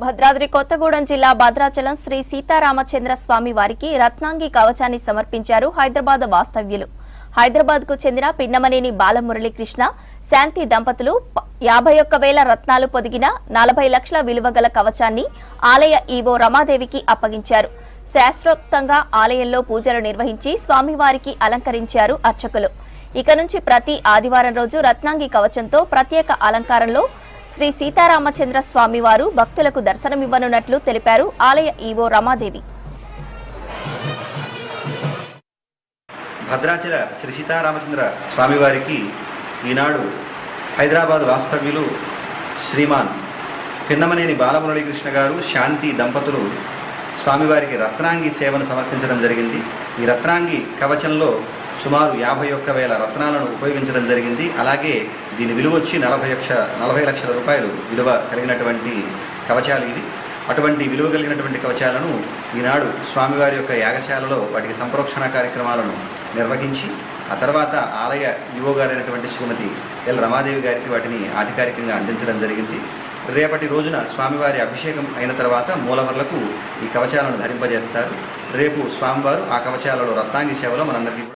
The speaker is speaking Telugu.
భద్రాద్రి కొత్తగూడెం జిల్లా భద్రాచలం శ్రీ సీతారామచంద్ర స్వామి వారికి రత్నాంగి కవచాన్ని సమర్పించారు హైదరాబాద్ వాస్తవ్యులు. హైదరాబాద్ కు చెందిన పిన్నమనేని బాలమురళీకృష్ణ శాంతి దంపతులు 51,000 రత్నాలు పొదిగిన 40 లక్షల విలువ గల కవచాన్ని ఆలయ ఈవో రమాదేవికి అప్పగించారు. శాస్త్రోక్తంగా ఆలయంలో పూజలు నిర్వహించి స్వామివారికి అలంకరించారు అర్చకులు. ఇక నుంచి ప్రతి ఆదివారం రోజు రత్నాంగి కవచంతో ప్రత్యేక అలంకారంలో శ్రీ సీతారామచంద్ర స్వామి వారు భక్తులకు దర్శనమివ్వనున్నట్లు తెలిపారు ఆలయ ఈవో రమాదేవి. భద్రాచల శ్రీ సీతారామచంద్ర స్వామివారికి ఈనాడు హైదరాబాద్ వాస్తవ్యులు శ్రీమాన్ పిన్నమనేని బాలమురళీకృష్ణ గారు శాంతి దంపతులు స్వామివారికి రత్నాంగి సేవను సమర్పించడం జరిగింది. ఈ రత్నాంగి కవచంలో సుమారు 51,000 రత్నాలను ఉపయోగించడం జరిగింది. అలాగే దీని విలువ వచ్చి 40 లక్షల రూపాయలు విలువ కలిగినటువంటి కవచాలు ఇవి. అటువంటి విలువ కలిగినటువంటి కవచాలను ఈనాడు స్వామివారి యొక్క యాగశాలలో వాటికి సంప్రోక్షణ కార్యక్రమాలను నిర్వహించి ఆ తర్వాత ఆలయ ఈవో గారైనటువంటి శ్రీమతి ఎల్ రమాదేవి గారికి వాటిని అధికారికంగా అందించడం జరిగింది. రేపటి రోజున స్వామివారి అభిషేకం అయిన తర్వాత మూలవర్లకు ఈ కవచాలను ధరింపజేస్తారు. రేపు స్వామివారు ఆ కవచాలలో రత్నాంగి సేవలో మనందరికీ